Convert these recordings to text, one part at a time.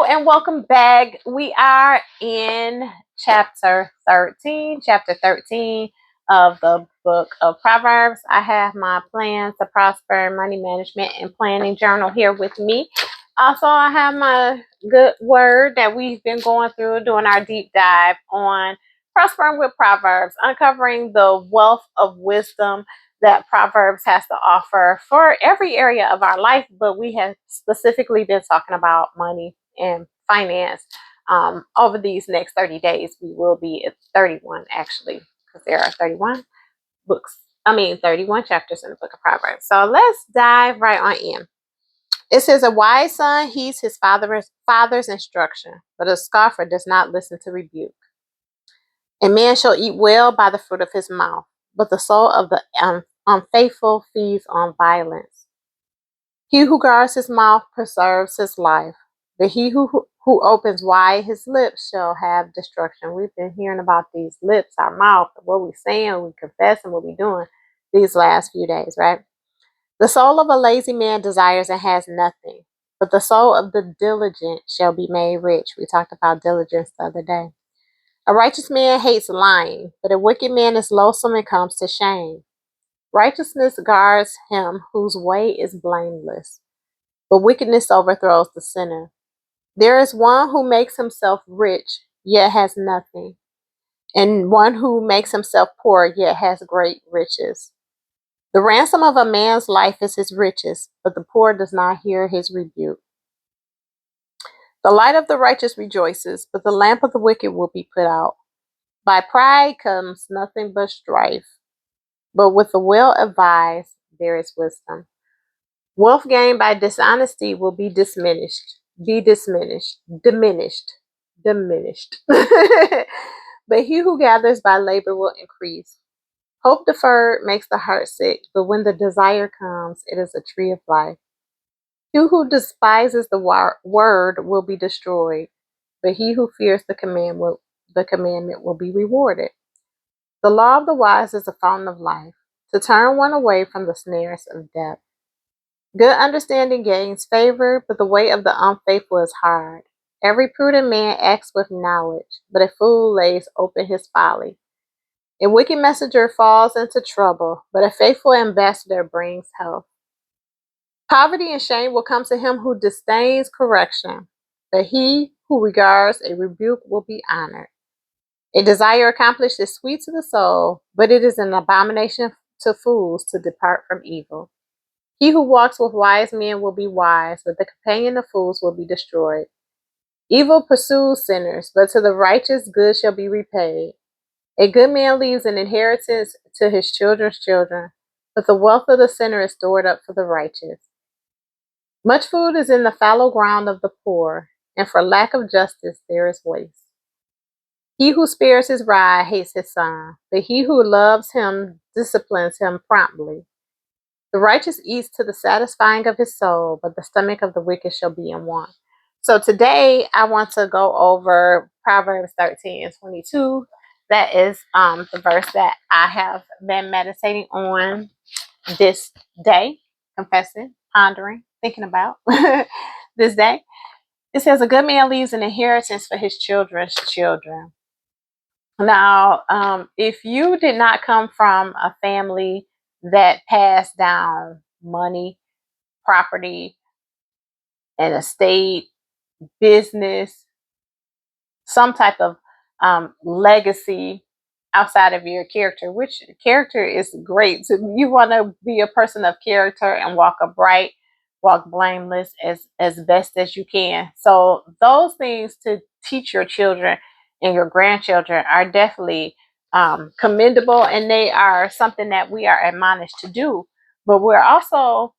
And welcome back. We are in chapter 13 of the book of Proverbs. I have my plans to prosper, money management, and planning journal here with me. Also, I have my good word that we've been going through, doing our deep dive on prospering with Proverbs, uncovering the wealth of wisdom that Proverbs has to offer for every area of our life, but we have specifically been talking about money and finance. Over these next 30 days, we will be at 31 actually, because there are 31 chapters in the book of Proverbs. So let's dive right on in. It says, a wise son heeds his father's instruction, but a scoffer does not listen to rebuke. A man shall eat well by the fruit of his mouth, but the soul of the unfaithful feeds on violence. He who guards his mouth preserves his life, but he who opens wide his lips shall have destruction. We've been hearing about these lips, our mouth, what we saying, we confessing, what we doing these last few days, right? The soul of a lazy man desires and has nothing, but the soul of the diligent shall be made rich. We talked about diligence the other day. A righteous man hates lying, but a wicked man is loathsome and comes to shame. Righteousness guards him whose way is blameless, but wickedness overthrows the sinner. There is one who makes himself rich, yet has nothing, and one who makes himself poor, yet has great riches. The ransom of a man's life is his riches, but the poor does not hear his rebuke. The light of the righteous rejoices, but the lamp of the wicked will be put out. By pride comes nothing but strife, but with the well advised there is wisdom. Wealth gained by dishonesty will be diminished. But he who gathers by labor will increase. Hope deferred makes the heart sick, but when the desire comes, it is a tree of life. He who despises the word will be destroyed, but he who fears the commandment will be rewarded. The law of the wise is a fountain of life, to turn one away from the snares of death. Good understanding gains favor, but the way of the unfaithful is hard. Every prudent man acts with knowledge, but a fool lays open his folly. A wicked messenger falls into trouble, but a faithful ambassador brings health. Poverty and shame will come to him who disdains correction, but he who regards a rebuke will be honored. A desire accomplished is sweet to the soul, but it is an abomination to fools to depart from evil. He who walks with wise men will be wise, but the companion of fools will be destroyed. Evil pursues sinners, but to the righteous good shall be repaid. A good man leaves an inheritance to his children's children, but the wealth of the sinner is stored up for the righteous. Much food is in the fallow ground of the poor, and for lack of justice there is waste. He who spares his rod hates his son, but he who loves him disciplines him promptly. The righteous eats to the satisfying of his soul, but the stomach of the wicked shall be in want. So today I want to go over Proverbs 13 and 22. That is the verse that I have been meditating on this day, confessing, pondering, thinking about this day. It says, a good man leaves an inheritance for his children's children. Now, if you did not come from a family that passed down money, property, an estate, business, some type of legacy outside of your character, which character is great. So you want to be a person of character and walk upright, walk blameless as best as you can. So those things to teach your children and your grandchildren are definitely commendable, and they are something that we are admonished to do. But we're also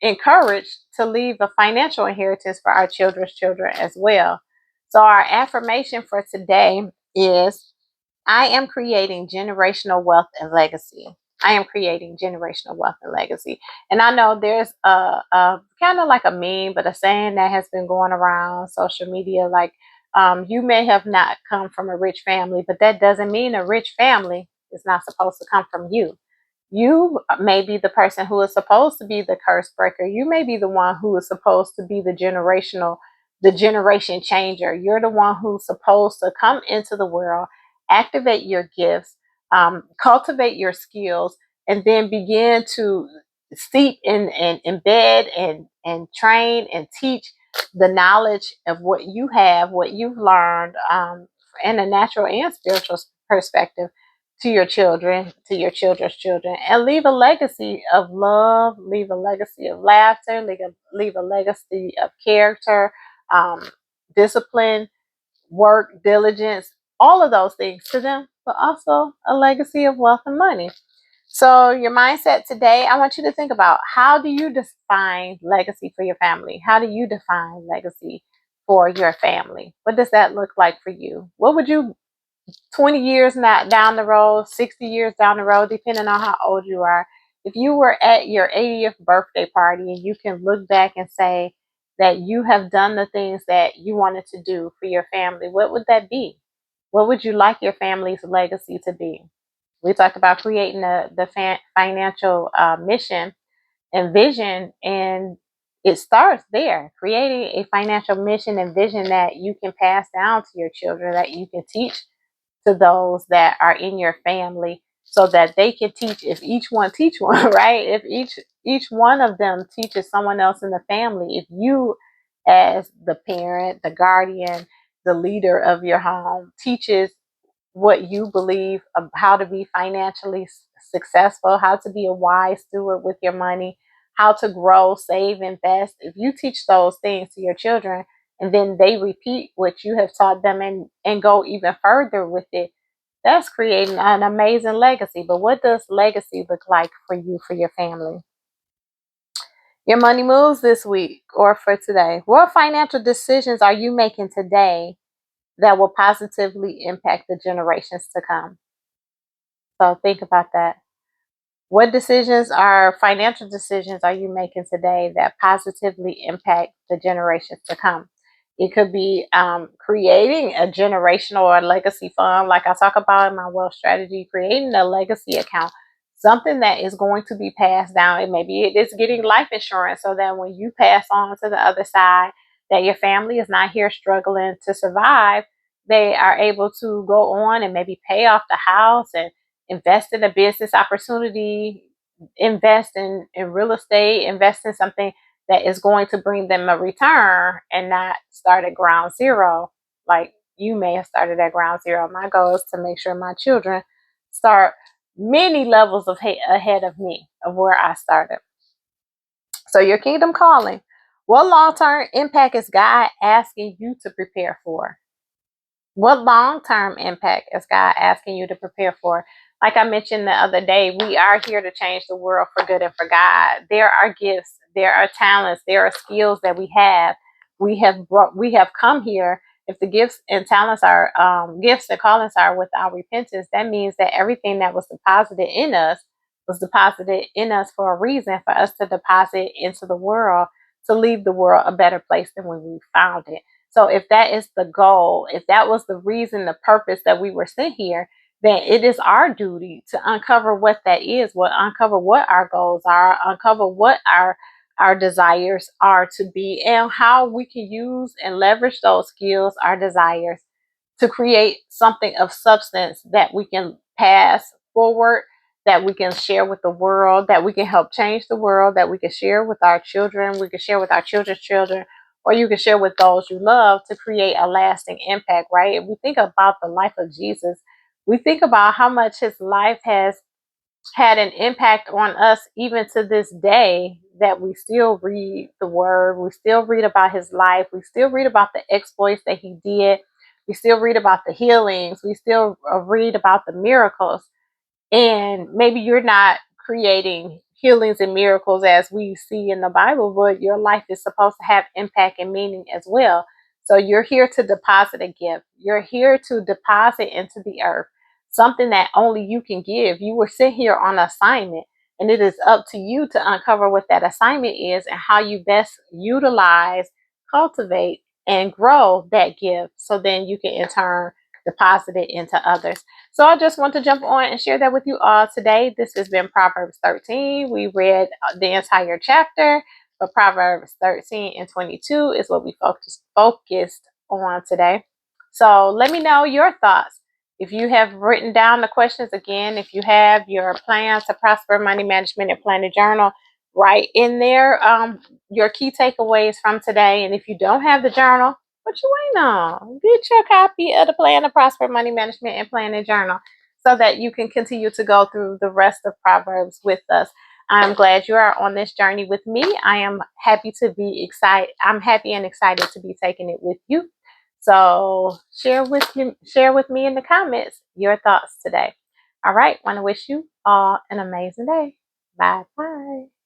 encouraged to leave a financial inheritance for our children's children as well. So our affirmation for today is, I am creating generational wealth and legacy. I am creating generational wealth and legacy. And I know there's a kind of like a meme, but a saying that has been going around social media, like you may have not come from a rich family, but that doesn't mean a rich family is not supposed to come from you. You may be the person who is supposed to be the curse breaker. You may be the one who is supposed to be the generational the generation changer. You're the one who's supposed to come into the world, activate your gifts, cultivate your skills, and then begin to steep and embed and train and teach the knowledge of what you have, what you've learned, in a natural and spiritual perspective, to your children, to your children's children, and leave a legacy of love, leave a legacy of laughter, leave a legacy of character, um, discipline, work, diligence, all of those things to them, but also a legacy of wealth and money. So, your mindset today, I want you to think about, how do you define legacy for your family? How do you define legacy for your family? What does that look like for you? What would you, 20 years not down the road, 60 years down the road, depending on how old you are, if you were at your 80th birthday party and you can look back and say that you have done the things that you wanted to do for your family, what would that be? What would you like your family's legacy to be? We talked about creating the financial mission and vision, and it starts there, creating a financial mission and vision that you can pass down to your children, that you can teach to those that are in your family, so that they can teach. If each one teach one, right? If each one of them teaches someone else in the family, if you, as the parent, the guardian, the leader of your home, teaches what you believe of how to be financially successful, how to be a wise steward with your money, how to grow, save, invest. If you teach those things to your children, and then they repeat what you have taught them, and go even further with it, that's creating an amazing legacy. But what does legacy look like for you, for your family? Your money moves this week or for today. What financial decisions are you making today that will positively impact the generations to come? So think about that. What decisions, are financial decisions, are you making today that positively impact the generations to come? It could be creating a generational or legacy fund, like I talk about in my wealth strategy, creating a legacy account, something that is going to be passed down. And maybe it is getting life insurance, so that when you pass on to the other side, that your family is not here struggling to survive. They are able to go on and maybe pay off the house and invest in a business opportunity, invest in real estate, invest in something that is going to bring them a return, and not start at ground zero like you may have started at ground zero. My goal is to make sure my children start many levels of ahead of me, of where I started. So, your kingdom calling. What long-term impact is God asking you to prepare for? What long-term impact is God asking you to prepare for? Like I mentioned the other day, we are here to change the world for good and for God. There are gifts, there are talents, there are skills that we have. We have come here. If the gifts and talents are gifts and callings are without repentance, that means that everything that was deposited in us for a reason, for us to deposit into the world, to leave the world a better place than when we found it. So if that is the goal, if that was the reason, the purpose that we were sent here, then it is our duty to uncover what that is, uncover what our goals are, uncover what our desires are to be, and how we can use and leverage those skills, our desires, to create something of substance that we can pass forward, that we can share with the world, that we can help change the world, that we can share with our children, we can share with our children's children, or you can share with those you love, to create a lasting impact, right? If we think about the life of Jesus, we think about how much his life has had an impact on us, even to this day, that we still read the word, we still read about his life, we still read about the exploits that he did, we still read about the healings, we still read about the miracles. And maybe you're not creating healings and miracles as we see in the Bible, but your life is supposed to have impact and meaning as well. So you're here to deposit a gift. You're here to deposit into the earth something that only you can give. You were sent here on assignment, and it is up to you to uncover what that assignment is and how you best utilize, cultivate, and grow that gift, so then you can in turn deposit it into others. So I just want to jump on and share that with you all today. This has been Proverbs 13. We read the entire chapter. But Proverbs 13 and 22 is what we focused on today. So let me know your thoughts. If you have written down the questions again, if you have your plans to prosper, money management, and plan a journal, write in there your key takeaways from today. And if you don't have the journal, what you waiting on? Get your copy of the Plan to Prosper, Money Management, and Planning Journal so that you can continue to go through the rest of Proverbs with us. I'm glad you are on this journey with me. I am happy to be excited. I'm happy and excited to be taking it with you. So share with me in the comments your thoughts today. All right. Want to wish you all an amazing day. Bye bye.